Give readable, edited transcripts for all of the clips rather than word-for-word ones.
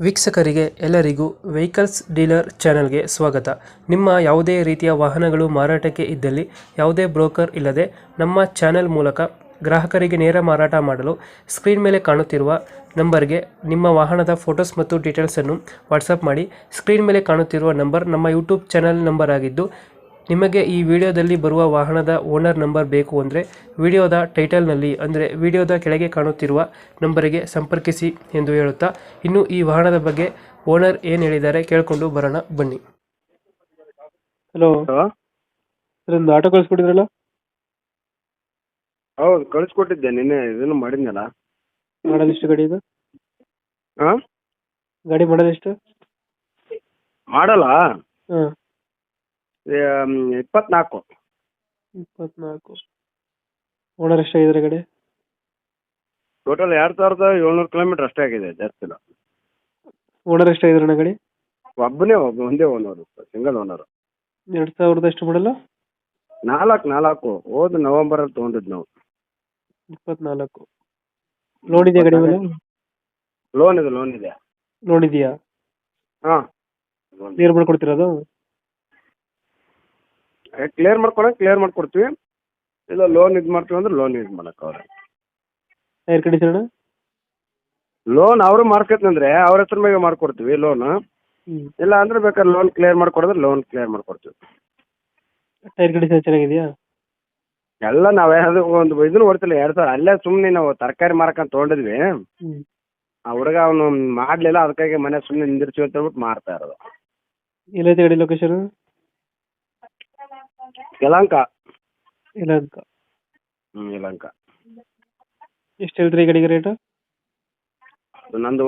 ವೀಕ್ಷಕರಿಗೆ ಎಲ್ಲರಿಗೂ vehicles dealer ಚಾನೆಲ್ಗೆ ಸ್ವಾಗತ. ನಿಮ್ಮ ಯಾವುದೇ ರೀತಿಯ ವಾಹನಗಳು ಮಾರಾಟಕ್ಕೆ ಇದ್ದಲ್ಲಿ ಯಾವುದೇ ಬ್ರೋಕರ್ ಇಲ್ಲದೆ ನಮ್ಮ ಚಾನೆಲ್ ಮೂಲಕ ಗ್ರಾಹಕರಿಗೆ ನೇರ ಮಾರಾಟ ಮಾಡಲು ಸ್ಕ್ರೀನ್ ಮೇಲೆ ಕಾಣುತ್ತಿರುವ ನಂಬರ್ಗೆ ನಿಮ್ಮ ವಾಹನದ ಫೋಟೋಸ್ ಮತ್ತು ಡೀಟೇಲ್ಸನ್ನು ವಾಟ್ಸಪ್ ಮಾಡಿ. ಸ್ಕ್ರೀನ್ ಮೇಲೆ ಕಾಣುತ್ತಿರುವ ನಂಬರ್ ನಮ್ಮ ಯೂಟ್ಯೂಬ್ ಚಾನೆಲ್ ನಂಬರ್ ಆಗಿದ್ದು, ನಿಮಗೆ ಈ ವಿಡಿಯೋದಲ್ಲಿ ಬರುವ ವಾಹನದ ಓನರ್ ನಂಬರ್ ಬೇಕು ಅಂದರೆ ವಿಡಿಯೋದ ಟೈಟಲ್ನಲ್ಲಿ ಅಂದರೆ ವಿಡಿಯೋದ ಕೆಳಗೆ ಕಾಣುತ್ತಿರುವ ನಂಬರಿಗೆ ಸಂಪರ್ಕಿಸಿ ಎಂದು ಹೇಳುತ್ತಾ, ಇನ್ನು ಈ ವಾಹನದ ಬಗ್ಗೆ ಓನರ್ ಏನು ಹೇಳಿದ್ದಾರೆ ಕೇಳಿಕೊಂಡು ಬರೋಣ ಬನ್ನಿ. Hello hello. ಸರ್, ಒಂದು ಆಟೋ ಕಳಿಸ್ಕೊಟ್ಟಿದ್ರಲ್ಲ, ಹೌದು ಕಳಿಸ್ಕೊಟ್ಟಿದ್ದೆ, ನಿನ್ನೆ ಇದನ್ನು ಮಾಡಿದ್ನಲ್ಲ. ಮಾಡಲ್ ಎಷ್ಟು ಗಾಡಿ ಇದು? ಹಾಂ, ಗಾಡಿ ಮಾಡಲ್ ಎಷ್ಟು? ಮಾಡಲ್ಲ ಹಾಂ, 24. 24. ಓನರ್ ಎಷ್ಟಾಗಿದ್ದಾರೆ ಗಾಡಿ? ಟೋಟಲ್ 2700 ಕಿಲೋಮೀಟರ್ ಅಷ್ಟೇ ಆಗಿದೆ, ಜಾಸ್ತಿ ಇಲ್ಲ. ಓನರ್ ಎಷ್ಟಾಗಿದ್ದಾರೆ ಗಾಡಿ? ಒಂದೇ ಓನರು, ಸಿಂಗಲ್ ಓನರು. 2000 ಎಷ್ಟು ಮಾಡಲ್ಲ? 4 ಹೋದ ನವಂಬರಲ್ಲಿ ತೊಗೊಂಡಿದ್ದು ನಾವು. 24. ಲೋನ್ ಇದೆಯಾ ಗಾಡಿ ಮೇಲೆ? ಲೋನ್ ಇದೆ. ಲೋನ್ ಇದೆಯಾ? ಹಾಂ, ಕ್ಲಿಯರ್ ಮಾಡ್ಕೊಡ್ತೀರಾ ಅದು? ಕ್ಲಿಯರ್ ಮಾಡ್ಕೊಡ್ತೀವಿ. ಇಲ್ಲ ಲೋನ್ ಇದು ಮಾಡ್ತೀವಿ ಅಂದ್ರೆ ಲೋನ್ ಇದು ಮಾಡಕ್ಕೆ ಅವ್ರೆ. Tyre condition? ಲೋನ್ ಅವರು ಮಾಡ್ಕೊತಂದ್ರೆ ಅವ್ರ ಹೆಸರು ಮೇಲೆ ಮಾಡ್ಕೊಡ್ತೀವಿ ಲೋನ್. ಇಲ್ಲ ಅಂದ್ರೆ ಬೇಕಾದ್ರೆ ಲೋನ್ ಕ್ಲಿಯರ್ ಮಾಡ್ಕೊಡಿದ್ರೆ ಲೋನ್ ಕ್ಲಿಯರ್ ಮಾಡ್ಕೊಡ್ತೀವಿ. ಟೈರ್ ಕಂಡೀಷನ್ ಚೆನ್ನಾಗಿದೆಯಾ? ಎಲ್ಲ ನಾವೇ ಅದು ಒಂದು ಇದನ್ನು ಹೊಡ್ತಿಲ್ಲ 2000. ಅಲ್ಲೇ ಸುಮ್ಮನೆ ನಾವು ತರಕಾರಿ ಮಾರಕಂತ ತೊಗೊಂಡಿದ್ವಿ. ಆ ಹುಡುಗ ಅವನು ಮಾಡಲಿಲ್ಲ, ಅದಕ್ಕಾಗಿ ಮನೆ ಸುಮ್ಮನೆ ನಿಂದಿರ್ತೀವಿ ಅಂತ ಹೇಳ್ಬಿಟ್ಟು ಮಾರ್ತಾ ಇರೋದು. ಎಲ್ಲೈತೆ ಗಾಡಿ ಲೊಕೇಶನ್? ಯಲಹಂಕ. ಯಲಹಂಕ. ಯಲಹಂಕ. ಎಷ್ಟು ಹೇಳ್ತೀರಿ ಗಾಡಿಗೆ ರೇಟು? ನಂದು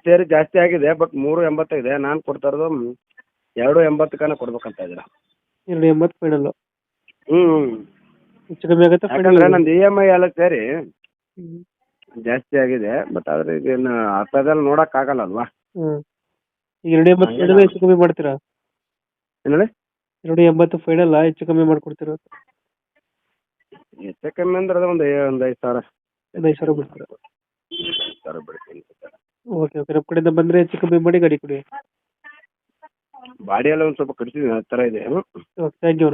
ಸೇರಿ ಜಾಸ್ತಿ ಆಗಿದೆ, ಬಟ್ 385 ಇದೆ. ನಾನು ಕೊಡ್ತಾ ಇರೋದು 280 ಕೊಡ್ಬೇಕಂತ ಇದ್ದೀರಾ. 280 ಫೈನಲ್? ಹೆಚ್ಚು ಕಮ್ಮಿ ಆಗುತ್ತೆ? ಯಾಕಂದ್ರೆ ನಂದು EMI ಎಲ್ಲ ಸೇರಿ ಜಾಸ್ತಿ ಆಗಿದೆ. ಬಟ್ ಆದ್ರೆ ಇದನ್ನು ಹತ್ತದೆಲ್ಲ ನೋಡೋಕ್ಕಾಗಲ್ಲ ಅಲ್ವಾ. ಈಗ 280 ಹೆಚ್ಚು ಕಮ್ಮಿ ಮಾಡ್ತೀರಾ? ಏನೇಳಿ 280 ಫೈನಲ್, ಹೆಚ್ಚು ಕಮ್ಮಿ ಮಾಡ್ಕೊಡ್ತೀರಾ? ಹೆಚ್ಚು ಕಮ್ಮಿ ಅಂದ್ರೆ ಅದು ಒಂದು 5,000. 5,000 ಬಿಡ್ತೀರಾ? 5,000 ಬಿಡ್ತೀನಿ. ಓಕೆ, ನಮ್ಮ ಕಡೆಯಿಂದ ಬಂದರೆ ಹೆಚ್ಚು ಕಮ್ಮಿ ಮಾಡಿ ಗಾಡಿ ಕೊಡಿ. ಬಾಡಿ ಎಲ್ಲ ಒಂದು ಸ್ವಲ್ಪ ಕಟ್ಸಿದ್ದೀನಿ, ಆ ಥರ ಇದೆ. Okay, thank you.